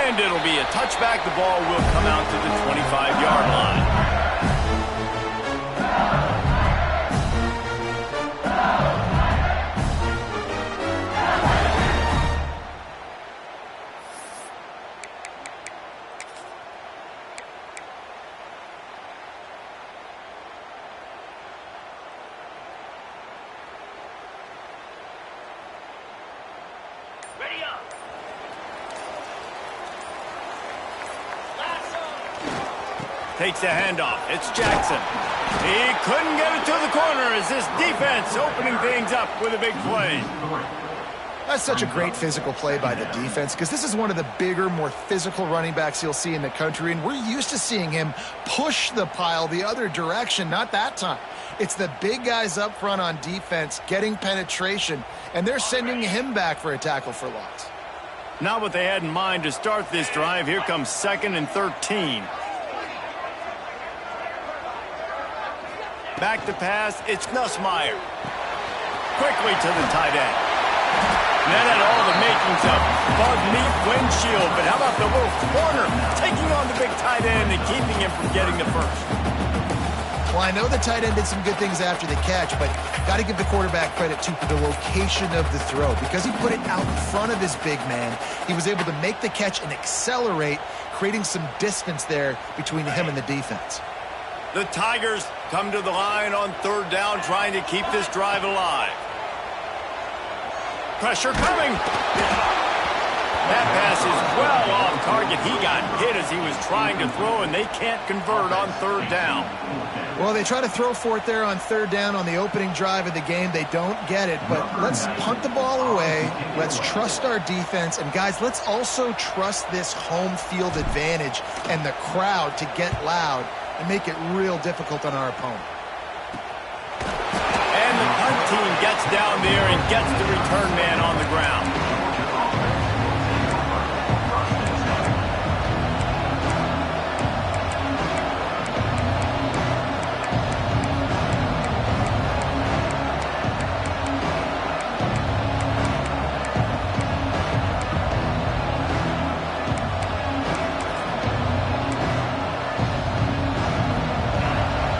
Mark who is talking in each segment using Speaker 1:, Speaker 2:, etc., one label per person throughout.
Speaker 1: And it'll be a touchback. The ball will come out to the 25-yard line. Takes a handoff. It's Jackson. He couldn't get it to the corner as this defense opening things up with a big play.
Speaker 2: That's such a great physical play by the defense because this is one of the bigger, more physical running backs you'll see in the country, and we're used to seeing him push the pile the other direction. Not that time. It's the big guys up front on defense getting penetration, and they're sending him back for a tackle for loss.
Speaker 1: Not what they had in mind to start this drive. Here comes 2nd and 13. Back to pass, it's Nussmeier. Quickly to the tight end. That had all the makings of Bud Meat windshield, but how about the little corner taking on the big tight end and keeping him from getting the first?
Speaker 2: Well, I know the tight end did some good things after the catch, but got to give the quarterback credit, too, for the location of the throw. Because he put it out in front of his big man, he was able to make the catch and accelerate, creating some distance there between him and the defense.
Speaker 1: The Tigers come to the line on 3rd down, trying to keep this drive alive. Pressure coming. That pass is well off target. He got hit as he was trying to throw, and they can't convert on 3rd down.
Speaker 2: Well, they try to throw for it there on 3rd down on the opening drive of the game. They don't get it, but let's punt the ball away. Let's trust our defense. And, guys, let's also trust this home field advantage and the crowd to get loud and make it real difficult on our opponent.
Speaker 1: And the punt team gets down there and gets the return man on the ground.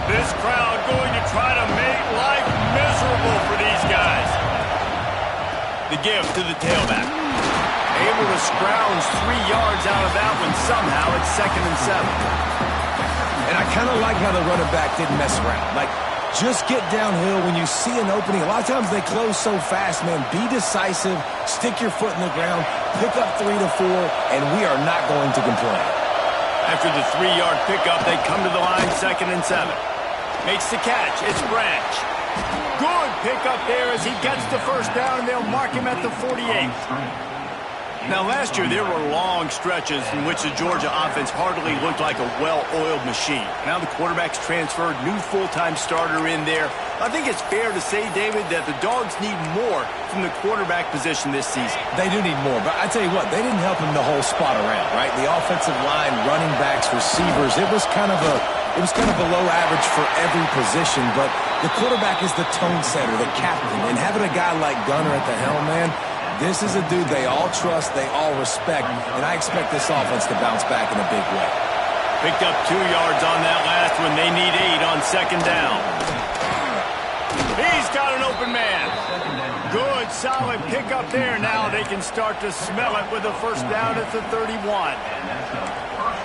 Speaker 1: This crowd going to try to make life miserable for these guys. The give to the tailback. Able to scrounge 3 yards out of that one somehow. It's 2nd and 7.
Speaker 3: And I kind of like how the running back didn't mess around. Like, just get downhill when you see an opening. A lot of times they close so fast, man. Be decisive, stick your foot in the ground, pick up 3 to 4, and we are not going to complain.
Speaker 1: After the 3-yard pickup, they come to the line 2nd and 7. Makes the catch. It's Branch. Good pickup there as he gets the 1st down, and they'll mark him at the 48. Now, last year, there were long stretches in which the Georgia offense hardly looked like a well-oiled machine. Now the quarterback's transferred, new full-time starter in there. I think it's fair to say, David, that the Dogs need more from the quarterback position this season.
Speaker 3: They do need more, but I tell you what, they didn't help him the whole spot around, right? The offensive line, running backs, receivers, it was kind of below average for every position, but the quarterback is the tone setter, the captain, and having a guy like Gunner at the helm, man, this is a dude they all trust, they all respect, and I expect this offense to bounce back in a big way.
Speaker 1: Picked up 2 yards on that last one. They need 8 on 2nd down. He's got an open man. Good, solid pickup there. Now they can start to smell it with a 1st down at the 31.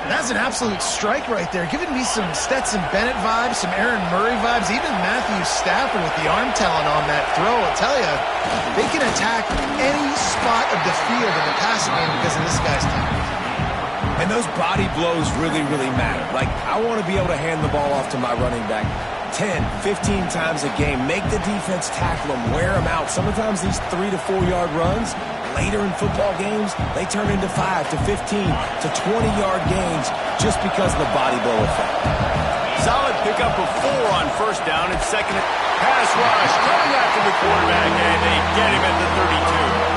Speaker 2: That's an absolute strike right there, giving me some Stetson Bennett vibes, some Aaron Murray vibes, even Matthew Stafford with the arm talent on that throw. I'll tell you, they can attack any spot of the field in the passing game because of this guy's talent.
Speaker 3: And those body blows really, really matter. Like, I want to be able to hand the ball off to my running back 10, 15 times a game. Make the defense tackle them, wear them out. Sometimes these 3 to 4 yard runs, later in football games, they turn into 5 to 15 to 20-yard gains just because of the body blow effect.
Speaker 1: Solid pickup of 4 on 1st down and 2nd. Pass rush coming after the quarterback, and they get him at the 32.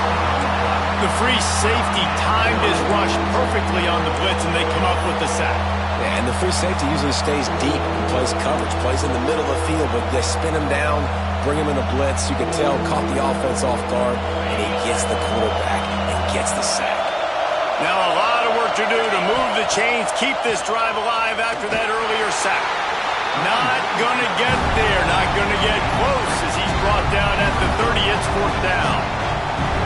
Speaker 1: The free safety timed his rush perfectly on the blitz, and they come up with the sack.
Speaker 3: Yeah, and the free safety usually stays deep and plays coverage, plays in the middle of the field, but they spin him down, bring him in the blitz. You can tell, caught the offense off guard, and he gets the quarterback and gets the sack.
Speaker 1: Now a lot of work have to do to move the chains, keep this drive alive after that earlier sack. Not going to get there, not going to get close as he's brought down at the 30. It's 4th down.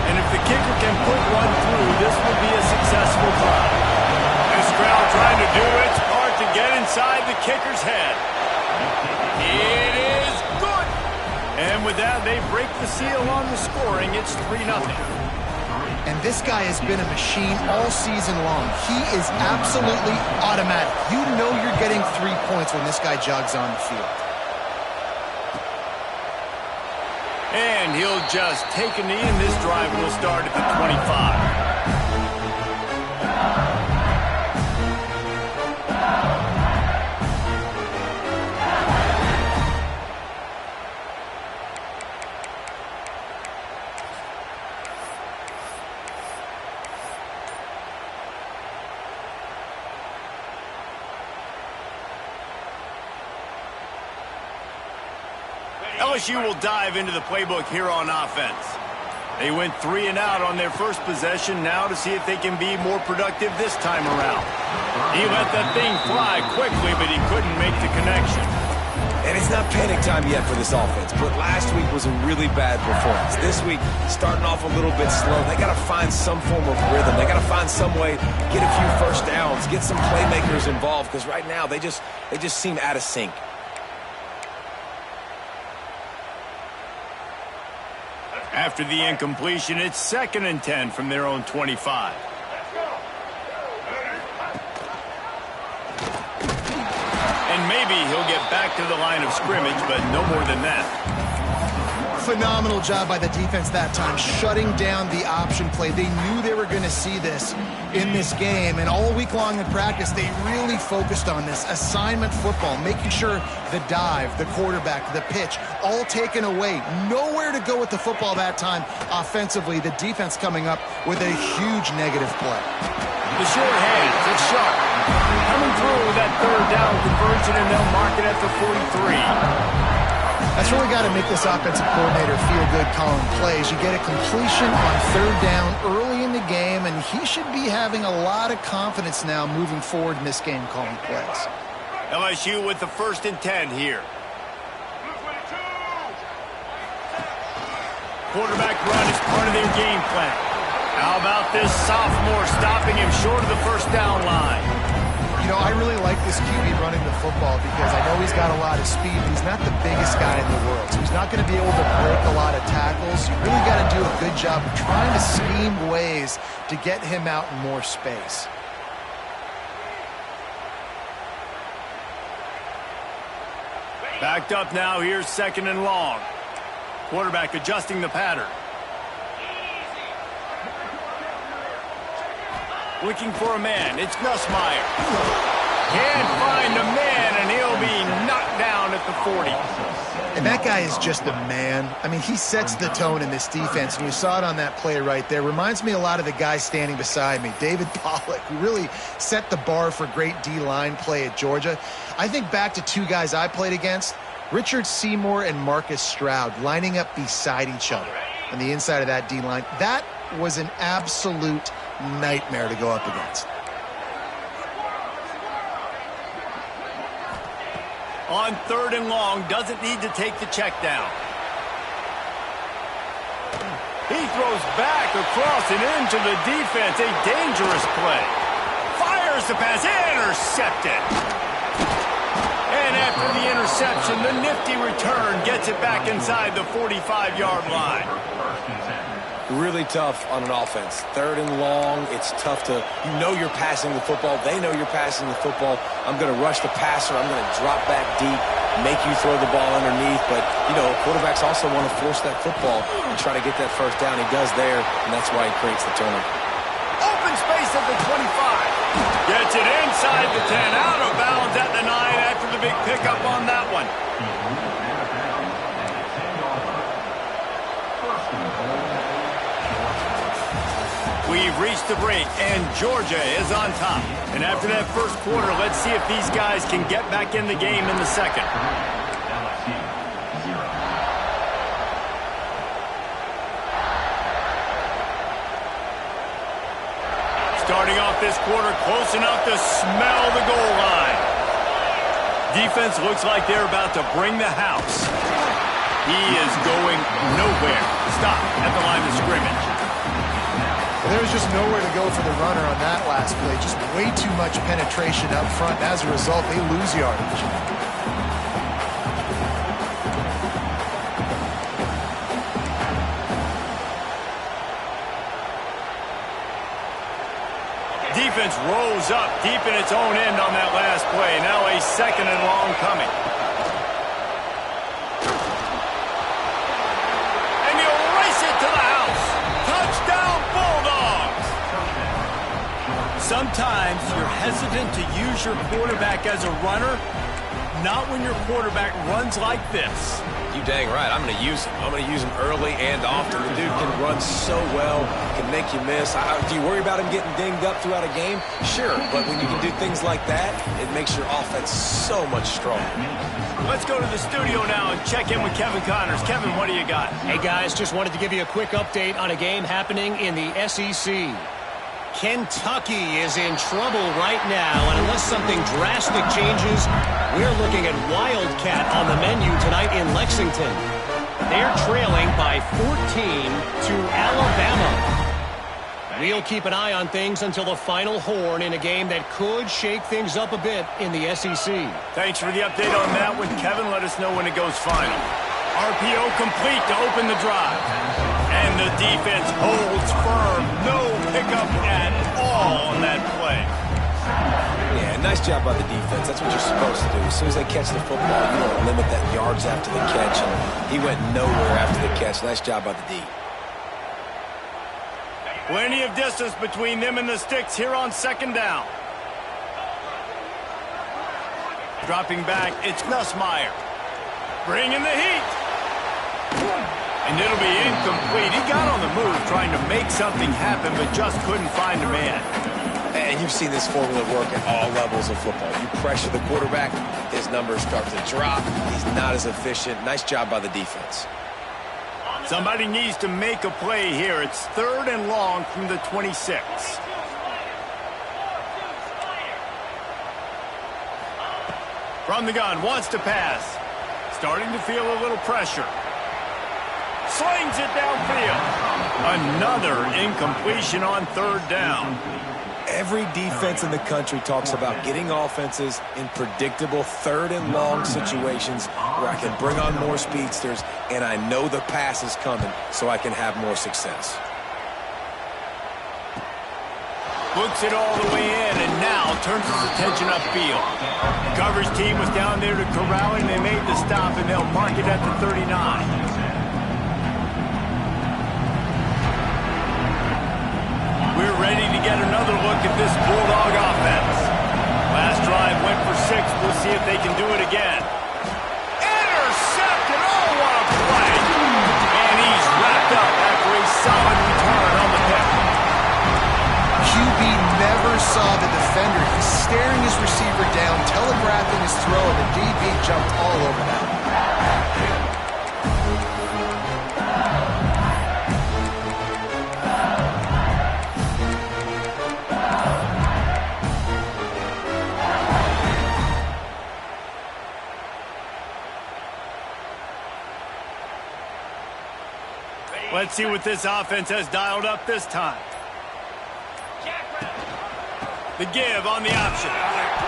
Speaker 1: And if the kicker can put one through, this will be a successful drive. This crowd trying to do its part to get inside the kicker's head. It is good. And with that, they break the seal on the scoring. It's 3-0.
Speaker 2: And this guy has been a machine all season long. He is absolutely automatic. You know you're getting 3 points when this guy jogs on the field.
Speaker 1: And he'll just take a knee, and this drive will start at the 25. LSU will dive into the playbook here on offense. They went 3 and out on their first possession, now to see if they can be more productive this time around. He let that thing fly quickly, but he couldn't make the connection.
Speaker 3: And it's not panic time yet for this offense, but last week was a really bad performance. This week, starting off a little bit slow. They got to find some form of rhythm. They got to find some way, get a few first downs, get some playmakers involved, because right now they just seem out of sync.
Speaker 1: After the incompletion, it's 2nd and 10 from their own 25. And maybe he'll get back to the line of scrimmage, but no more than that.
Speaker 2: Phenomenal job by the defense that time, shutting down the option play. They knew they were going to see this in this game, and all week long in practice, they really focused on this assignment football, making sure the dive, the quarterback, the pitch, all taken away. Nowhere to go with the football that time offensively. The defense coming up with a huge negative play.
Speaker 1: The short hands, it's sharp. Coming through with that 3rd down conversion, and they'll mark it at the 43.
Speaker 2: That's really got to make this offensive coordinator feel good calling plays. You get a completion on 3rd down early in the game, and he should be having a lot of confidence now moving forward in this game calling plays.
Speaker 1: LSU with the 1st and 10 here. Quarterback run is part of their game plan. How about this sophomore stopping him short of the 1st down line?
Speaker 2: You know, I really like this QB running the football because I know he's got a lot of speed, but he's not the biggest guy in the world. So he's not going to be able to break a lot of tackles. You really got to do a good job of trying to scheme ways to get him out in more space.
Speaker 1: Backed up now, here's 2nd and long. Quarterback adjusting the pattern. Looking for a man, it's Nussmeier. Can't find a man, and he'll be knocked down at the 40.
Speaker 2: And that guy is just a man. I mean, he sets the tone in this defense, and you saw it on that play right there. Reminds me a lot of the guy standing beside me, David Pollock, who really set the bar for great D-line play at Georgia. I think back to 2 guys I played against, Richard Seymour and Marcus Stroud, lining up beside each other on the inside of that D-line. That was an absolute nightmare to go up against.
Speaker 1: On 3rd and long, doesn't need to take the check down. He throws back across and into the defense. A dangerous play. Fires the pass, intercepted. And after the interception, the nifty return gets it back inside the 45-yard line.
Speaker 3: Really tough on an offense. 3rd and long, it's tough to, you know you're passing the football. They know you're passing the football. I'm going to rush the passer. I'm going to drop back deep, make you throw the ball underneath. But, you know, quarterbacks also want to force that football and try to get that 1st down. He does there, and that's why he creates the turnover.
Speaker 1: Open space at the 25. Gets it inside the 10, out of bounds at the 9 after the big pickup on that one. We've reached the break, and Georgia is on top. And after that first quarter, let's see if these guys can get back in the game in the second. Starting off start this quarter close enough to smell the goal line. Defense looks like they're about to bring the house. He is going nowhere. Stop at the line of scrimmage.
Speaker 2: There was just nowhere to go for the runner on that last play. Just way too much penetration up front. As a result, they lose yardage.
Speaker 1: Defense rolls up deep in its own end on that last play. Now a 2nd and long coming. And he'll race it to the house. Touchdown, Bulldogs! Sometimes you're hesitant to use your quarterback as a runner. Not when your quarterback runs like this.
Speaker 3: You dang right. I'm going to use him. I'm going to use him early and often. The dude can run so well, can make you miss. Do you worry about him getting dinged up throughout a game? Sure, but when you can do things like that, it makes your offense so much stronger.
Speaker 1: Let's go to the studio now and check in with Kevin Connors. Kevin, what do you got?
Speaker 4: Hey, guys, just wanted to give you a quick update on a game happening in the SEC. Kentucky is in trouble right now, and unless something drastic changes, we're looking at Wildcat on the menu tonight in Lexington. They're trailing by 14 to Alabama. We'll keep an eye on things until the final horn in a game that could shake things up a bit in the SEC.
Speaker 1: Thanks for the update on that one, Kevin. Let us know when it goes final. RPO complete to open the drive. And the defense holds firm. No pickup at all on that play.
Speaker 3: Yeah, nice job by the defense. That's what you're supposed to do. As soon as they catch the football, you want to limit that yards after the catch. And he went nowhere after the catch. Nice job by the D.
Speaker 1: Plenty of distance between them and the sticks here on 2nd down. Dropping back, it's Nussmeier. Bringing the heat. And it'll be incomplete. He got on the move trying to make something happen, but just couldn't find a man.
Speaker 3: And you've seen this formula work at all levels of football. You pressure the quarterback, his numbers start to drop. He's not as efficient. Nice job by the defense.
Speaker 1: Somebody needs to make a play here. It's 3rd and long from the 26. From the gun, wants to pass. Starting to feel a little pressure. Slings it downfield. Another incompletion on 3rd down.
Speaker 3: Every defense in the country talks about getting offenses in predictable 3rd and long situations where I can bring on more speedsters and I know the pass is coming so I can have more success.
Speaker 1: Looks it all the way in and now turns his attention upfield. Coverage team was down there to corral him. They made the stop and they'll mark it at the 39. We're ready to get another look at this Bulldog offense. Last drive went for 6. We'll see if they can do it again. Intercepted! Oh, what a play! And he's wrapped up after a solid return on the pick.
Speaker 2: QB never saw the defender. He's staring his receiver down, telegraphing his throw, and the DB jumped all over that.
Speaker 1: Let's see what this offense has dialed up this time. The give on the option.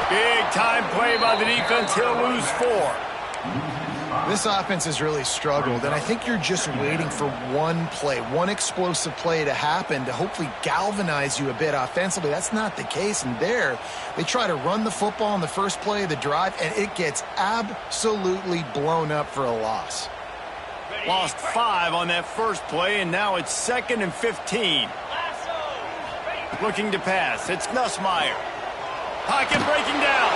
Speaker 1: Big time play by the defense. He'll lose 4.
Speaker 2: This offense has really struggled, and I think you're just waiting for one play, one explosive play to happen to hopefully galvanize you a bit offensively. That's not the case, and there they try to run the football on the first play of the drive, and it gets absolutely blown up for a loss.
Speaker 1: Lost 5 on that first play, and now it's 2nd and 15. Looking to pass. It's Nussmeier. Pocket breaking down.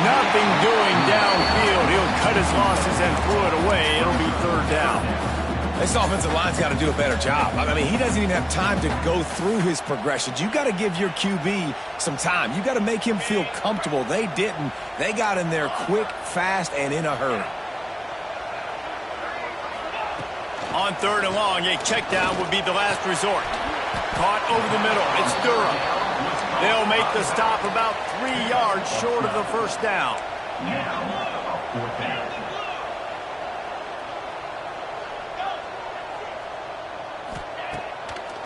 Speaker 1: Nothing doing downfield. He'll cut his losses and throw it away. It'll be 3rd down.
Speaker 3: This offensive line's got to do a better job. I mean, he doesn't even have time to go through his progressions. You got to give your QB some time. You got to make him feel comfortable. They didn't. They got in there quick, fast, and in a hurry.
Speaker 1: On 3rd and long, a check down would be the last resort. Caught over the middle. It's Durham. They'll make the stop about 3 yards short of the first down.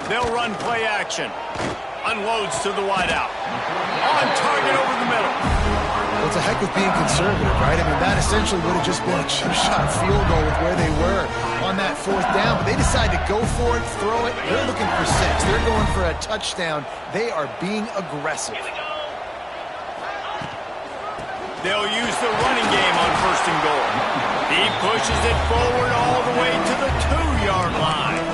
Speaker 1: They'll run play action. Unloads to the wideout. On target over the middle.
Speaker 2: Well, it's a heck of being conservative, right? I mean, that essentially would have just been a chip-shot field goal with where they were on that fourth down. But they decide to go for it, throw it. They're looking for 6. They're going for a touchdown. They are being aggressive.
Speaker 1: They'll use the running game on first and goal. He pushes it forward all the way to the 2-yard line.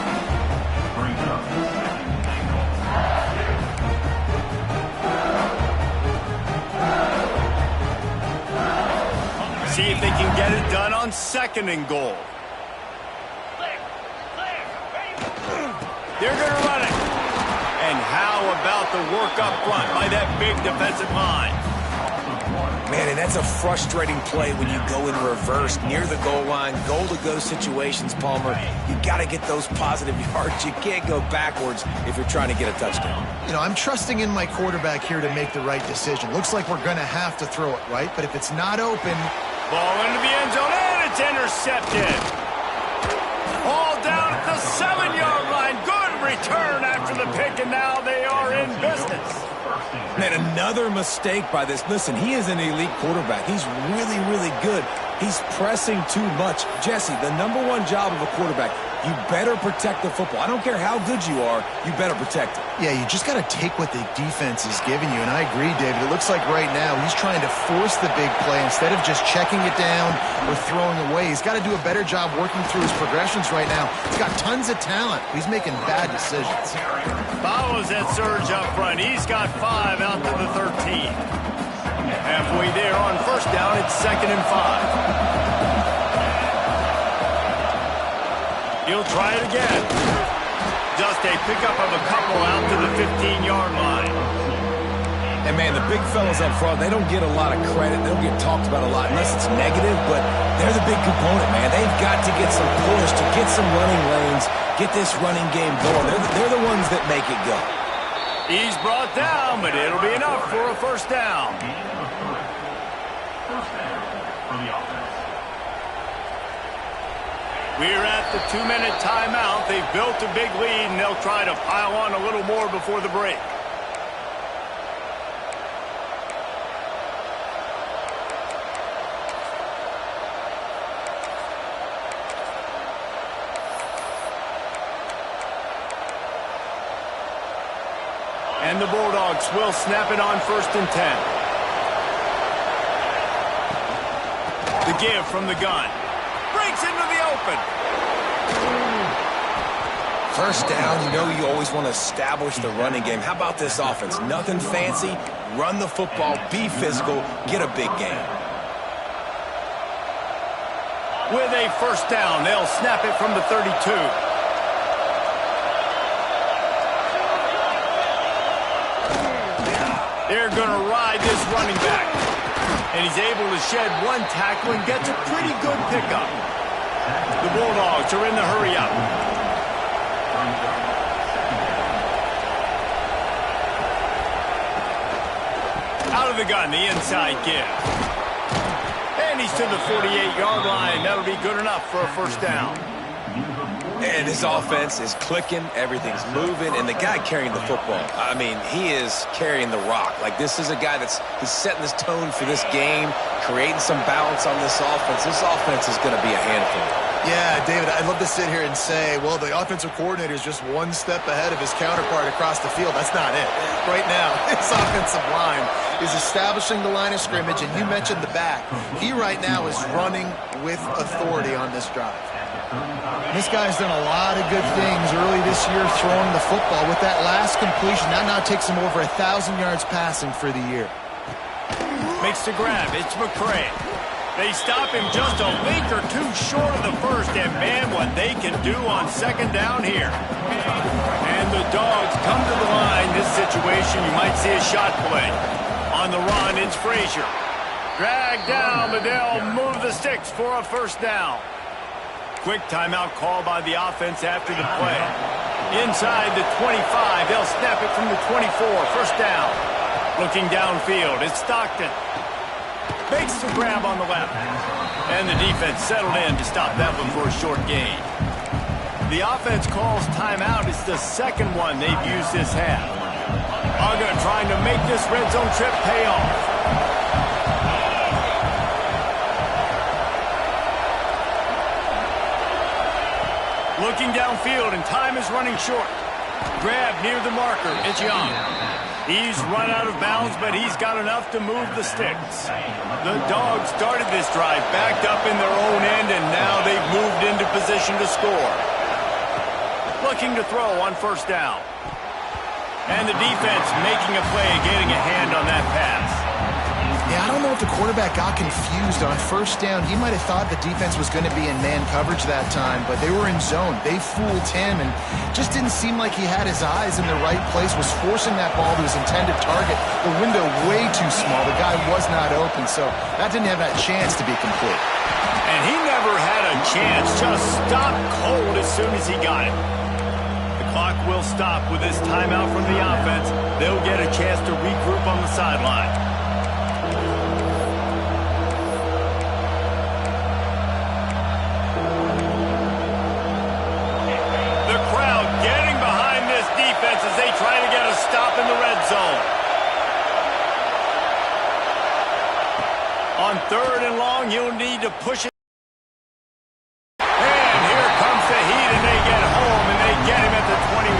Speaker 1: See if they can get it done on second and goal. They're going to run it. And how about the work up front by that big defensive line?
Speaker 3: Man, and that's a frustrating play when you go in reverse near the goal line, goal-to-go situations, Palmer. You got to get those positive yards. You can't go backwards if you're trying to get a touchdown.
Speaker 2: You know, I'm trusting in my quarterback here to make the right decision. Looks like we're going to have to throw it, right? But if it's not open...
Speaker 1: Ball into the end zone, and it's intercepted. All down at the 7-yard line. Good return after the pick, and now they are in business.
Speaker 3: Man, another mistake by this. Listen, he is an elite quarterback. He's really, really good. He's pressing too much. Jesse, the #1 job of a quarterback, you better protect the football. I don't care how good you are, you better protect it.
Speaker 2: Yeah, you just got to take what the defense is giving you. And I agree, David. It looks like right now he's trying to force the big play instead of just checking it down or throwing away. He's got to do a better job working through his progressions right now. He's got tons of talent. He's making bad decisions.
Speaker 1: Follows that surge up front. He's got 5 out to the 13. Halfway there on first down, it's 2nd and 5. He'll try it again. Just a pickup of a couple out to the 15-yard line.
Speaker 3: And, man, the big fellas up front, they don't get a lot of credit. They don't get talked about a lot unless it's negative, but they're the big component, man. They've got to get some push, to get some running lanes, get this running game going. They're the ones that make it go.
Speaker 1: He's brought down, but it'll be enough for a first down. We're at the 2-minute timeout. They've built a big lead, and they'll try to pile on a little more before the break. And the Bulldogs will snap it on 1st and 10. The give from the gun. Breaks into the open.
Speaker 3: First down, you know you always want to establish the running game. How about this offense? Nothing fancy. Run the football, be physical, get a big gain.
Speaker 1: With a first down, they'll snap it from the 32. They're going to ride this running back. And he's able to shed 1 tackle and gets a pretty good pickup. The Bulldogs are in the hurry-up. Out of the gun, the inside give. And he's to the 48-yard line. That'll be good enough for a first down.
Speaker 3: And this offense is clicking, everything's moving, and the guy carrying the football, I mean, he is carrying the rock. Like, this is a guy he's setting this tone for this game, creating some balance on this offense. This offense is going to be a handful.
Speaker 2: Yeah, David, I'd love to sit here and say, well, the offensive coordinator is just 1 step ahead of his counterpart across the field. That's not it. Right now, his offensive line is establishing the line of scrimmage, and you mentioned the back. He right now is running with authority on this drive. This guy's done a lot of good things early this year throwing the football. With that last completion, that now takes him over 1,000 yards passing for the year.
Speaker 1: Makes the grab. It's McCray. They stop him just a link or 2 short of the first, and man, what they can do on second down here. And the Dogs come to the line. This situation, you might see a shot play. On the run, it's Frazier. Dragged down, but they'll move the sticks for a first down. Quick timeout call by the offense after the play. Inside the 25, they'll snap it from the 24, first down. Looking downfield, it's Stockton. Makes the grab on the left. And the defense settled in to stop that one for a short gain. The offense calls timeout. It's the second one they've used this half. Uga trying to make this red zone trip pay off. Looking downfield, and time is running short. Grab near the marker. It's Young. He's run out of bounds, but he's got enough to move the sticks. The Dogs started this drive backed up in their own end, and now they've moved into position to score. Looking to throw on first down. And the defense making a play, getting a hand on that pass.
Speaker 2: Yeah, I don't know if the quarterback got confused on first down. He might have thought the defense was going to be in man coverage that time, but they were in zone. They fooled him and just didn't seem like he had his eyes in the right place, was forcing that ball to his intended target. The window way too small. The guy was not open, so that didn't have that chance to be complete.
Speaker 1: And he never had a chance. Just stopped cold as soon as he got it. The clock will stop with this timeout from the offense. They'll get a chance to regroup on the sideline. As they try to get a stop in the red zone. On third and long, you'll need to push it. And here comes the heat, and they get home, and they get him at the 21.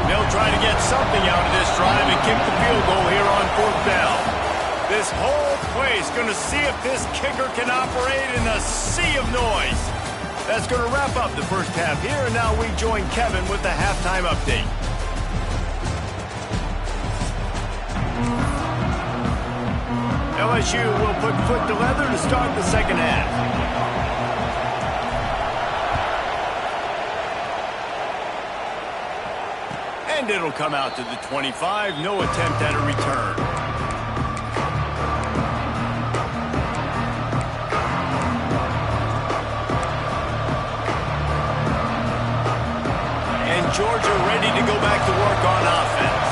Speaker 1: They'll try to get something out of this drive and kick the field goal here on fourth down. This whole place going to see if this kicker can operate in a sea of noise. That's going to wrap up the first half here, and now we join Kevin with the halftime update. LSU will put foot to leather to start the second half. And it'll come out to the 25. No attempt at a return. Georgia ready to go back to work on offense.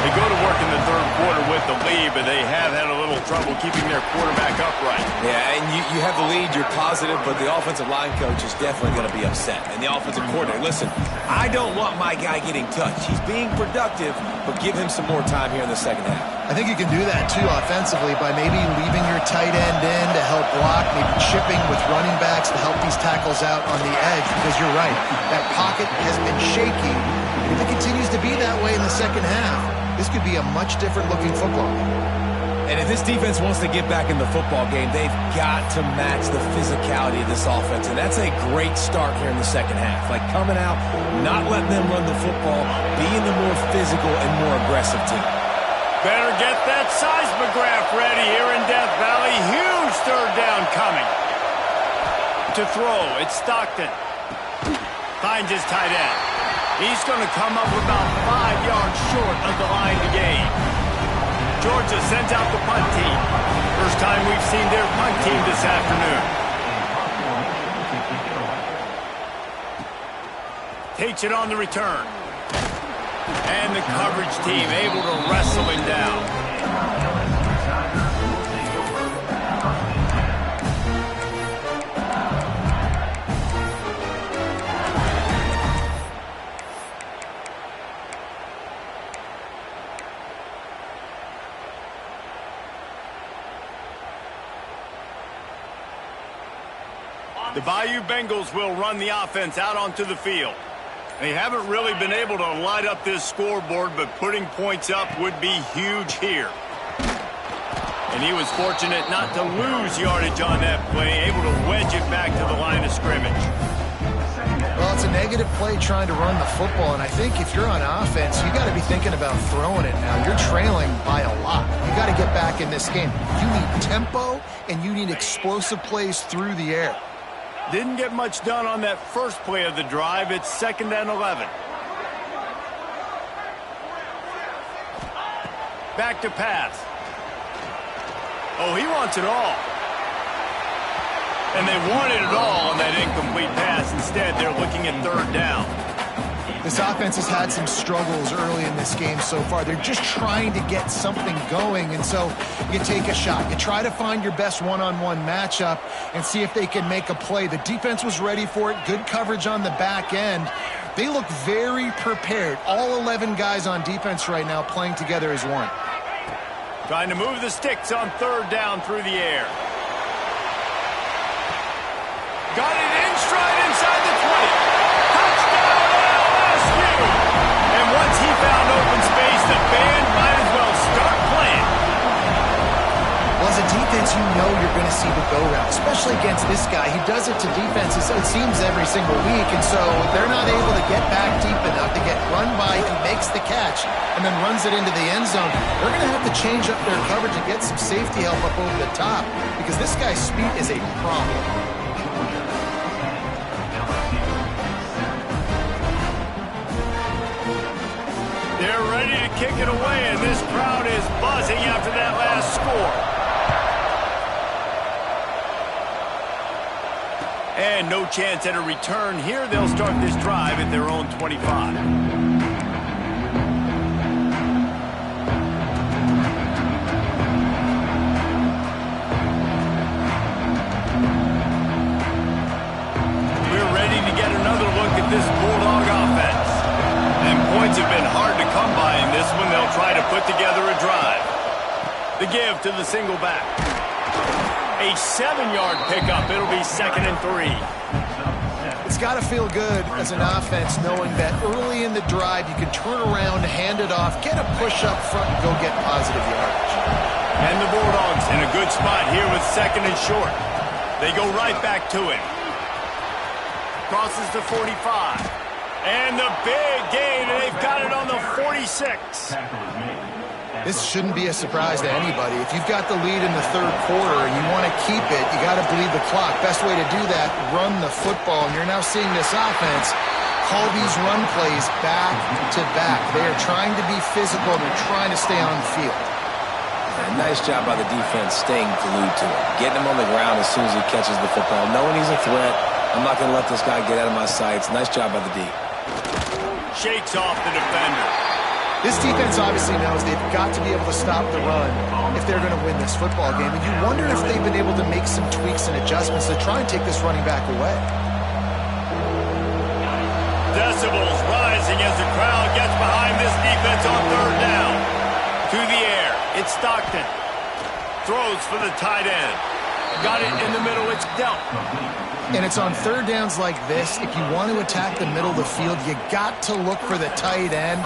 Speaker 1: They go to work in the third quarter with the lead, but they have had a little trouble keeping their quarterback upright.
Speaker 3: Yeah, and you have the lead, you're positive, but the offensive line coach is definitely going to be upset. And the offensive coordinator, listen, I don't want my guy getting touched. He's being productive, but give him some more time here in the second half.
Speaker 2: I think you can do that, too, offensively, by maybe leaving your tight end in to help block, maybe chipping with running backs to help these tackles out on the edge, because you're right, that pocket has been shaky, and if it continues to be that way in the second half, this could be a much different-looking football game.
Speaker 3: And if this defense wants to get back in the football game, they've got to match the physicality of this offense, and that's a great start here in the second half. Like coming out, not letting them run the football, being the more physical and more aggressive team.
Speaker 1: Better get that seismograph ready here in Death Valley. Huge third down coming. To throw, it's Stockton. Finds his tight end. He's going to come up about 5 yards short of the line to gain. Georgia sends out the punt team. First time we've seen their punt team this afternoon. Takes it on the return. And the coverage team able to wrestle him down. The Bayou Bengals will run the offense out onto the field. They haven't really been able to light up this scoreboard, but putting points up would be huge here. And he was fortunate not to lose yardage on that play, able to wedge it back to the line of scrimmage.
Speaker 2: Well, it's a negative play trying to run the football, and I think if you're on offense, you got to be thinking about throwing it now. You're trailing by a lot. You got to get back in this game. You need tempo, and you need explosive plays through the air.
Speaker 1: Didn't get much done on that first play of the drive. It's 2nd and 11. Back to pass. Oh, he wants it all. And they wanted it all on that incomplete pass. Instead, they're looking at third down.
Speaker 2: This offense has had some struggles early in this game so far. They're just trying to get something going, and so you take a shot. You try to find your best one-on-one matchup and see if they can make a play. The defense was ready for it. Good coverage on the back end. They look very prepared. All 11 guys on defense right now playing together as one.
Speaker 1: Trying to move the sticks on third down through the air. Got it in stride inside the 20. Touchdown LSU! And once he found open space, the band might as well start playing.
Speaker 2: Well, as a defense, you know you're going to see the go route, especially against this guy. He does it to defenses, it seems, every single week, and so they're not able to get back deep enough to get run by. He makes the catch and then runs it into the end zone. They're going to have to change up their coverage and get some safety help up over the top because this guy's speed is a problem.
Speaker 1: They're ready to kick it away, and this crowd is buzzing after that last score. And no chance at a return here. They'll start this drive at their own 25. We're ready to get another look at this Bulldog offense. And points have been hard to come by in this one. They'll try to put together a drive. The give to the single back. A 7-yard pickup. It'll be 2nd and 3.
Speaker 2: It's got to feel good as an offense knowing that early in the drive you can turn around, hand it off, get a push up front, and go get positive yardage.
Speaker 1: And the Bulldogs in a good spot here with 2nd and short. They go right back to it. Crosses the 45. And the big gain, and they've got it on the 46.
Speaker 2: This shouldn't be a surprise to anybody. If you've got the lead in the third quarter and you want to keep it, you got to bleed the clock. Best way to do that, run the football. And you're now seeing this offense call these run plays back to back. They are trying to be physical, and they're trying to stay on the field.
Speaker 3: Nice job by the defense staying glued to it. Getting him on the ground as soon as he catches the football. Knowing he's a threat, I'm not going to let this guy get out of my sights. Nice job by the D.
Speaker 1: Shakes off the defender.
Speaker 2: This defense obviously knows they've got to be able to stop the run if they're going to win this football game. And you wonder if they've been able to make some tweaks and adjustments to try and take this running back away.
Speaker 1: Decibels rising as the crowd gets behind this defense on third down. To the air. It's Stockton. Throws for the tight end. Got it in the middle. It's dealt.
Speaker 2: And it's on third downs like this. If you want to attack the middle of the field, you got to look for the tight end.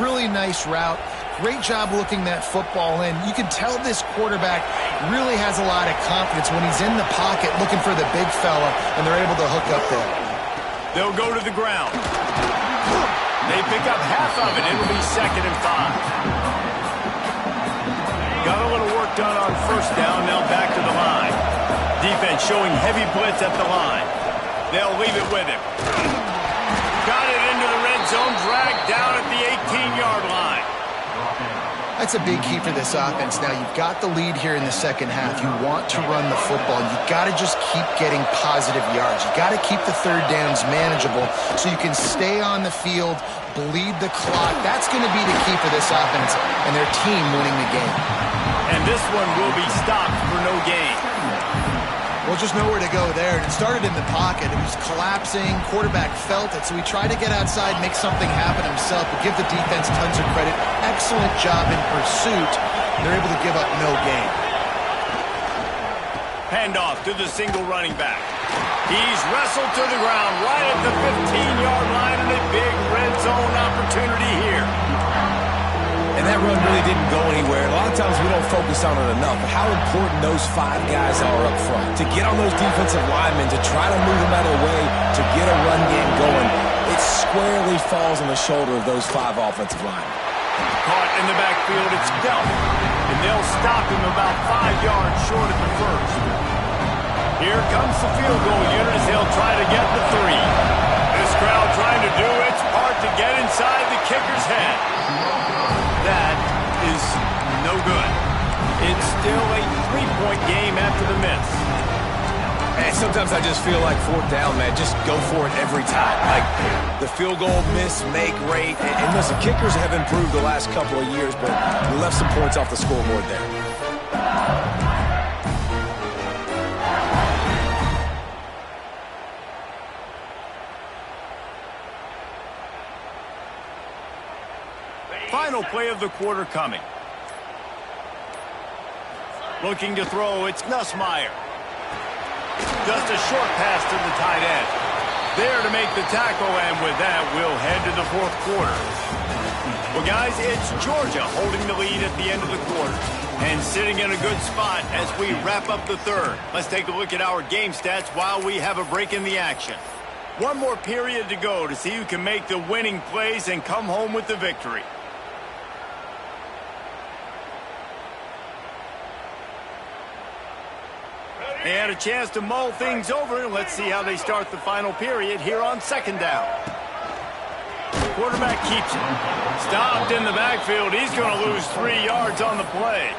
Speaker 2: Really nice route. Great job looking that football in. You can tell this quarterback really has a lot of confidence when he's in the pocket looking for the big fella, and they're able to hook up there.
Speaker 1: They'll go to the ground. They pick up half of it. It'll be 2nd and 5. Got a little work done on first down. Now back to the line. Defense showing heavy blitz at the line. They'll leave it with him. Got it into the red zone, dragged down at the 18-yard line.
Speaker 2: That's a big key for this offense. Now, you've got the lead here in the second half. You want to run the football. You've got to just keep getting positive yards. You've got to keep the third downs manageable so you can stay on the field, bleed the clock. That's going to be the key for this offense and their team winning the game.
Speaker 1: And this one will be stopped for no gain.
Speaker 2: Well, just nowhere to go there. It started in the pocket. It was collapsing. Quarterback felt it, so he tried to get outside, make something happen himself, but give the defense tons of credit. Excellent job in pursuit. They're able to give up no gain.
Speaker 1: Handoff to the single running back. He's wrestled to the ground right at the 15-yard line, and a big red zone opportunity here.
Speaker 3: And that run really didn't go anywhere. A lot of times we don't focus on it enough, but how important those 5 guys are up front. To get on those defensive linemen, to try to move them out of the way, to get a run game going, it squarely falls on the shoulder of those 5 offensive linemen.
Speaker 1: Caught in the backfield, it's dealt. And they'll stop him about 5 yards short at the first. Here comes the field goal unit as they'll try to get the 3. This crowd trying to do its part to get inside the kicker's head. That is no good. It's still a 3-point game after the miss.
Speaker 3: Man, sometimes I just feel like fourth down, man. Just go for it every time. Like the field goal miss-make rate. And listen, kickers have improved the last couple of years, but we left some points off the scoreboard there.
Speaker 1: Final play of the quarter coming. Looking to throw, it's Nussmeier. Just a short pass to the tight end. There to make the tackle, and with that, we'll head to the fourth quarter. Well, guys, it's Georgia holding the lead at the end of the quarter and sitting in a good spot as we wrap up the third. Let's take a look at our game stats while we have a break in the action. One more period to go to see who can make the winning plays and come home with the victory. They had a chance to mull things over. Let's see how they start the final period here on second down. Quarterback keeps it. Stopped in the backfield. He's going to lose 3 yards on the play.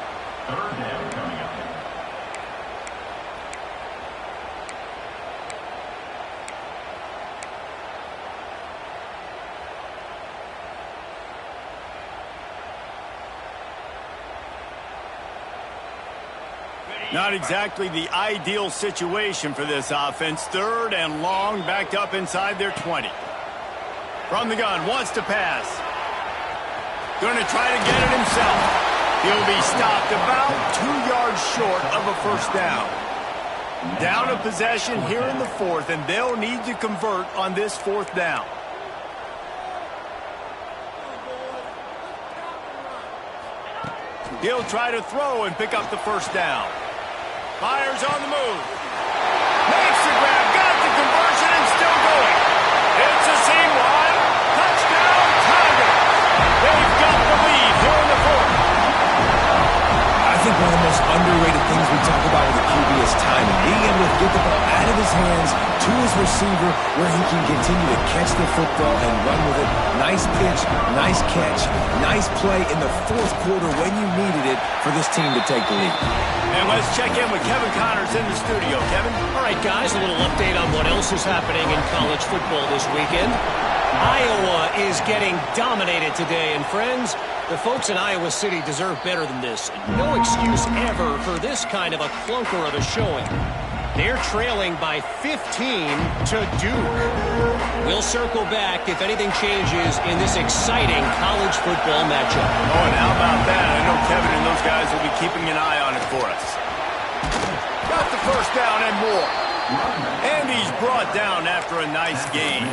Speaker 1: Not exactly the ideal situation for this offense. Third and long, backed up inside their 20. From the gun, wants to pass. Going to try to get it himself. He'll be stopped about 2 yards short of a first down. Down a possession here in the fourth, and they'll need to convert on this fourth down. He'll try to throw and pick up the first down. Fires on the move. Makes the grab. Got the conversion and still going. It's a seam wide. Touchdown, Tigers. They've got the lead here in the fourth.
Speaker 3: I think one of the most underrated things we talk about with the QB is timing. Being able to get the ball out of his hands to his receiver where he can continue to catch the football and run with it. Nice pitch, nice catch, nice play in the fourth quarter when you needed it for this team to take the lead.
Speaker 1: And let's check in with Kevin Connors in the studio. Kevin?
Speaker 4: All right, guys, a little update on what else is happening in college football this weekend. Iowa is getting dominated today, and friends, the folks in Iowa City deserve better than this. No excuse ever for this kind of a clunker of a showing. They're trailing by 15 to Duke. We'll circle back if anything changes in this exciting college football matchup.
Speaker 1: Oh, and how about that? I know Kevin and those guys will be keeping an eye on it for us. Got the first down and more. And he's brought down after a nice game.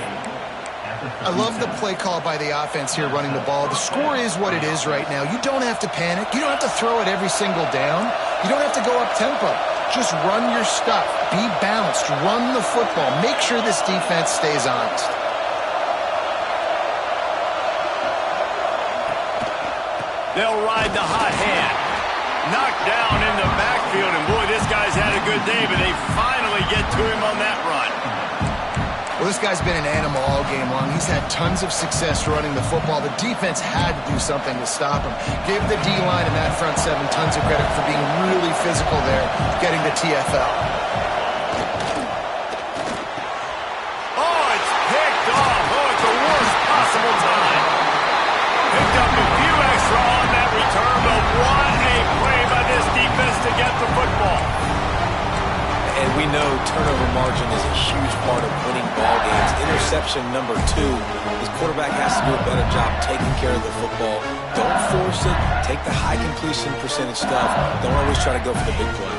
Speaker 2: I love the play call by the offense here running the ball. The score is what it is right now. You don't have to panic. You don't have to throw it every single down. You don't have to go up tempo. Just run your stuff. Be balanced. Run the football. Make sure this defense stays honest.
Speaker 1: They'll ride the hot hand. Knocked down in the backfield, and boy, this guy's had a good day, but they finally get to him on that run.
Speaker 2: Well, this guy's been an animal all game long. He's had tons of success running the football. The defense had to do something to stop him. Give the D-line and that front seven tons of credit for being really physical there, getting the TFL.
Speaker 1: Oh, it's picked off. Oh, at the worst possible time. Picked up a few extra on that return, but what a play by this defense to get the football.
Speaker 3: And we know turnover margin is a huge part of winning ball games. Interception number 2. His quarterback has to do a better job taking care of the football. Don't force it. Take the high completion percentage stuff. Don't always try to go for the big play.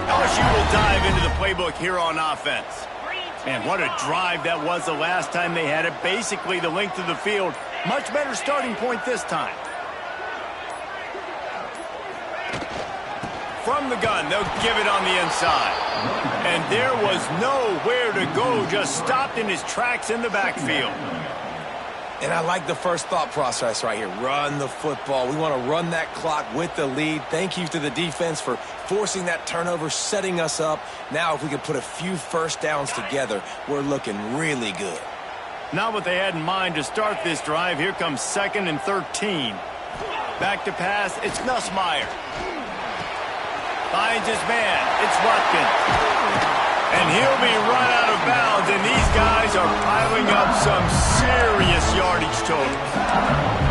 Speaker 1: LSU will dive into the playbook here on offense. Man, what a drive that was the last time they had it. Basically the length of the field. Much better starting point this time. From the gun, they'll give it on the inside. And there was nowhere to go, just stopped in his tracks in the backfield.
Speaker 3: And I like the first thought process right here. Run the football. We want to run that clock with the lead. Thank you to the defense for forcing that turnover, setting us up. Now if we can put a few first downs together, we're looking really good.
Speaker 1: Not what they had in mind to start this drive. Here comes 2nd and 13. Back to pass, it's Nussmeier. Finds his man. It's Watkins. And he'll be run out of bounds, and these guys are piling up some serious yardage totals.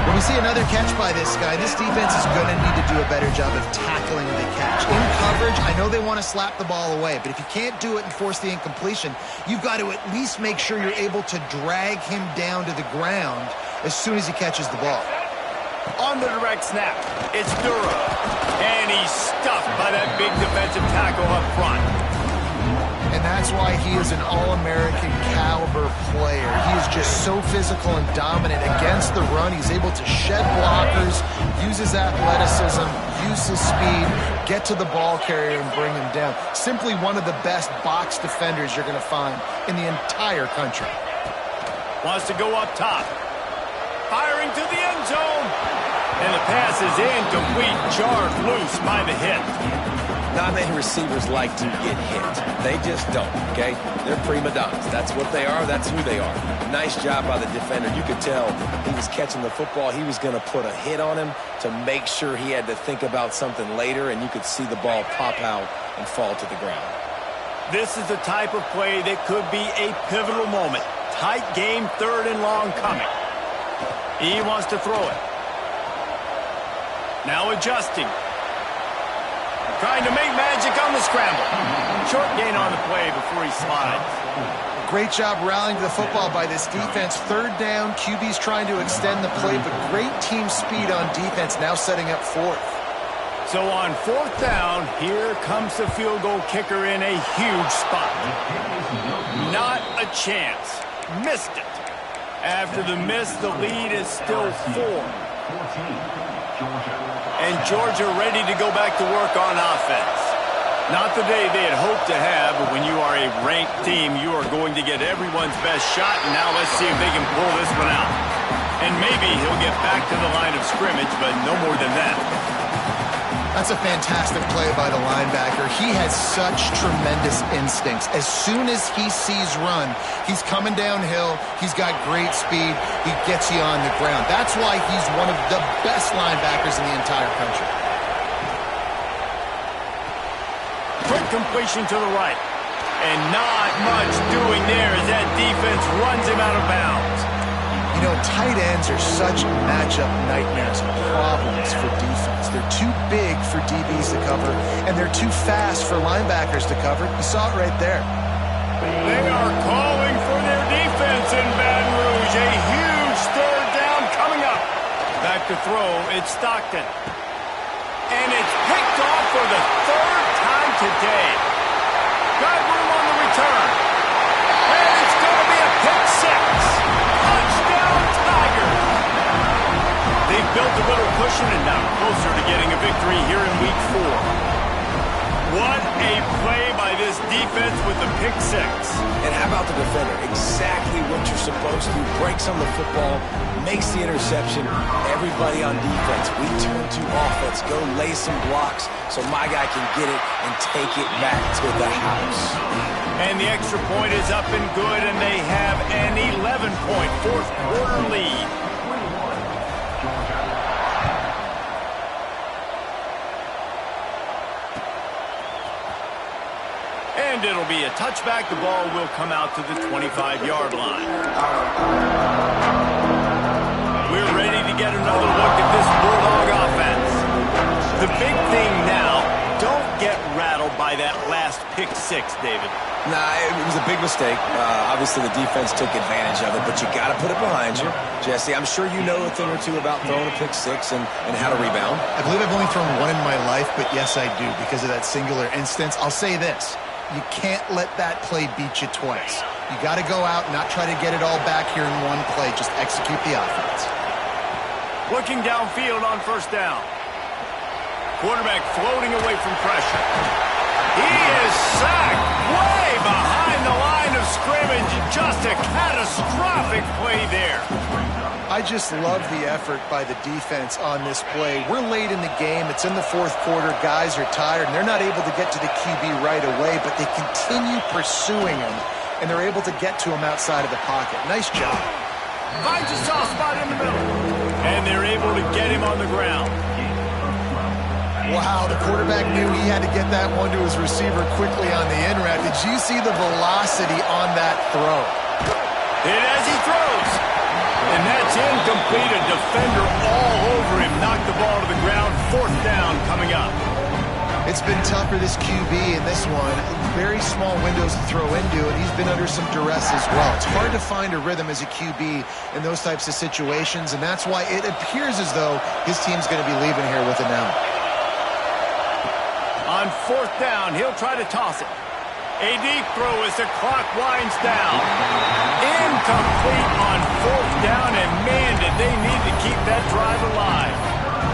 Speaker 2: When we see another catch by this guy, this defense is going to need to do a better job of tackling the catch. In coverage, I know they want to slap the ball away, but if you can't do it and force the incompletion, you've got to at least make sure you're able to drag him down to the ground as soon as he catches the ball.
Speaker 1: On the direct snap, it's Dura, and he's stuffed by that big defensive tackle up front.
Speaker 2: And that's why he is an All-American caliber player. He is just so physical and dominant against the run. He's able to shed blockers, use his athleticism, use his speed, get to the ball carrier and bring him down. Simply one of the best box defenders you're going to find in the entire country.
Speaker 1: Wants to go up top. Firing to the end zone. And the pass is incomplete, jarred loose by the hit.
Speaker 3: Not many receivers like to get hit. They just don't, okay? They're prima donnas. That's what they are. That's who they are. Nice job by the defender. You could tell he was catching the football. He was going to put a hit on him to make sure he had to think about something later, and you could see the ball pop out and fall to the ground.
Speaker 1: This is the type of play that could be a pivotal moment. Tight game, 3rd and long coming. He wants to throw it. Now adjusting. Trying to make magic on the scramble. Short gain on the play before he slides.
Speaker 2: Great job rallying to the football by this defense. 3rd down, QB's trying to extend the play, but great team speed on defense, now setting up 4th.
Speaker 1: So on 4th down, here comes the field goal kicker in a huge spot. Not a chance. Missed it. After the miss, the lead is still 4. And Georgia ready to go back to work on offense. Not the day they had hoped to have, but when you are a ranked team, you are going to get everyone's best shot, and now let's see if they can pull this one out. And maybe he'll get back to the line of scrimmage, but no more than that.
Speaker 2: That's a fantastic play by the linebacker. He has such tremendous instincts. As soon as he sees run, he's coming downhill. He's got great speed. He gets you on the ground. That's why he's one of the best linebackers in the entire country.
Speaker 1: Quick completion to the right. And not much doing there as that defense runs him out of bounds.
Speaker 2: You know, tight ends are such matchup nightmares and problems for defense. They're too big for DBs to cover, and they're too fast for linebackers to cover. You saw it right there.
Speaker 1: They are calling for their defense in Baton Rouge. A huge 3rd down coming up. Back to throw, it's Stockton. And it's picked off for the 3rd time today. Got room on the return. And it's going to be a pick 6. Touchdown, Tigers! They've built a little cushion and now closer to getting a victory here in Week 4. What a play by this defense with the pick 6.
Speaker 3: And how about the defender? Exactly what you're supposed to do. Breaks on the football, makes the interception. Everybody on defense, we turn to offense. Go lay some blocks so my guy can get it and take it back to the house.
Speaker 1: And the extra point is up and good, and they have an 11-point 4th quarter lead. And it'll be a touchback. The ball will come out to the 25-yard line. We're ready to get another look at this Bulldog offense. The big thing now, don't get rattled by that last pick 6, David.
Speaker 3: Nah, it was a big mistake. Obviously, the defense took advantage of it, but you got to put it behind you. Jesse, I'm sure you know a thing or two about throwing a pick 6 and how to rebound.
Speaker 2: I believe I've only thrown one in my life, but yes, I do, because of that singular instance. I'll say this. You can't let that play beat you twice. You got to go out and not try to get it all back here in one play. Just execute the offense.
Speaker 1: Looking downfield on 1st down. Quarterback floating away from pressure. He is sacked way behind the line of scrimmage. Just a catastrophic play there.
Speaker 2: I just love the effort by the defense on this play. We're late in the game. It's in the 4th quarter. Guys are tired, and they're not able to get to the QB right away, but they continue pursuing him, and they're able to get to him outside of the pocket. Nice job.
Speaker 1: Finds a soft spot in the middle. And they're able to get him on the ground.
Speaker 2: Wow, the quarterback knew he had to get that one to his receiver quickly on the in route. Did you see the velocity on that throw?
Speaker 1: Hit as he throws. And that's incomplete. A defender all over him. Knocked the ball to the ground. 4th down coming up.
Speaker 2: It's been tough for this QB in this one. Very small windows to throw into, and he's been under some duress as well. It's hard to find a rhythm as a QB in those types of situations, and that's why it appears as though his team's going to be leaving here with an out.
Speaker 1: On 4th down, he'll try to toss it. A deep throw as the clock winds down. Incomplete on 4th down, and man, did they need to keep that drive alive.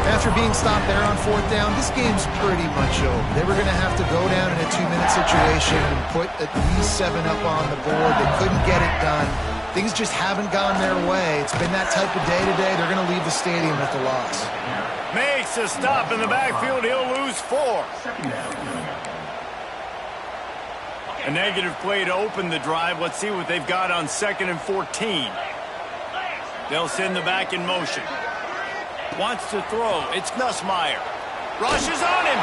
Speaker 2: After being stopped there on 4th down, this game's pretty much over. They were going to have to go down in a 2-minute situation and put at least 7 up on the board. They couldn't get it done. Things just haven't gone their way. It's been that type of day today. They're going to leave the stadium with the loss.
Speaker 1: Makes a stop in the backfield. He'll lose 4. A negative play to open the drive. Let's see what they've got on 2nd and 14. They'll send the back in motion. Wants to throw. It's Nussmeier. Rushes on him.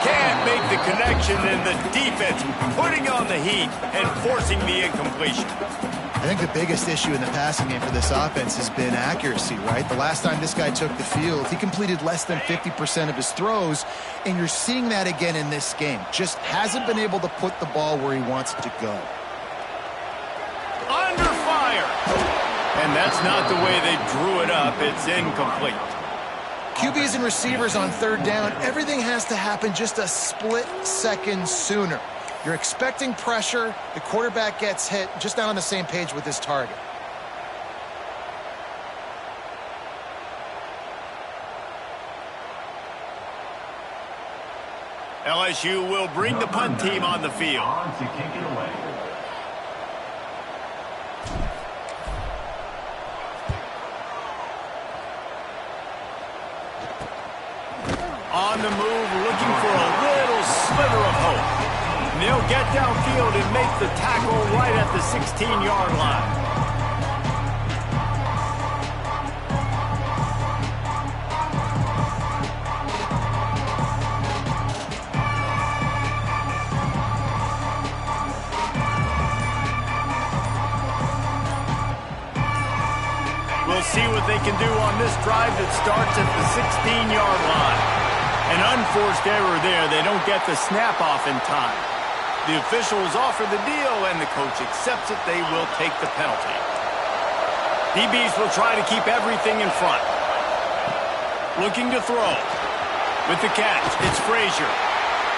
Speaker 1: Can't make the connection, and the defense putting on the heat and forcing the incompletion.
Speaker 2: I think the biggest issue in the passing game for this offense has been accuracy, right? The last time this guy took the field, he completed less than 50% of his throws, and you're seeing that again in this game. Just hasn't been able to put the ball where he wants it to go.
Speaker 1: Under fire. And that's not the way they drew it up. It's incomplete.
Speaker 2: QBs and receivers on 3rd down, everything has to happen just a split second sooner. You're expecting pressure, the quarterback gets hit, just not on the same page with his target.
Speaker 1: LSU will bring the punt team on the field. On the move, looking for a little sliver of hope. And they'll get downfield and make the tackle right at the 16-yard line. We'll see what they can do on this drive that starts at the 16-yard line. An unforced error there. They don't get the snap off in time. The officials offer the deal, and the coach accepts it. They will take the penalty. DBs will try to keep everything in front. Looking to throw. With the catch, it's Frazier.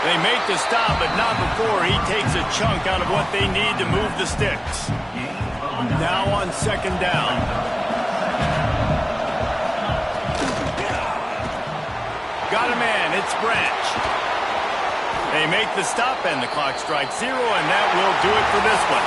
Speaker 1: They make the stop, but not before he takes a chunk out of what they need to move the sticks. Now on 2nd down. Got a man, it's Branch. They make the stop, and the clock strikes 0, and that will do it for this one.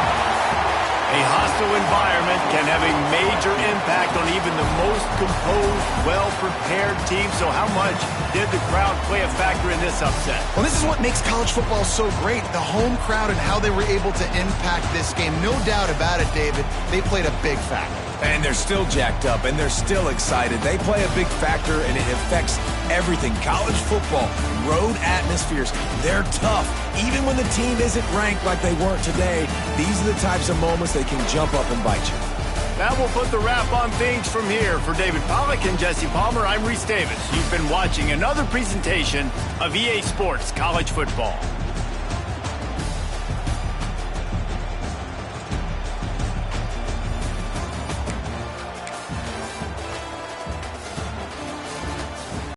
Speaker 1: A hostile environment can have a major impact on even the most composed, well-prepared team. So how much did the crowd play a factor in this upset?
Speaker 2: Well, this is what makes college football so great, the home crowd and how they were able to impact this game. No doubt about it, David. They played a big factor.
Speaker 3: And they're still jacked up, and they're still excited. They play a big factor, and it affects everything. College football, road atmospheres, they're tough. Even when the team isn't ranked like they weren't today, these are the types of moments they can jump up and bite you.
Speaker 1: That will put the wrap on things from here. For David Pollack and Jesse Palmer, I'm Reese Davis. You've been watching another presentation of EA Sports College Football.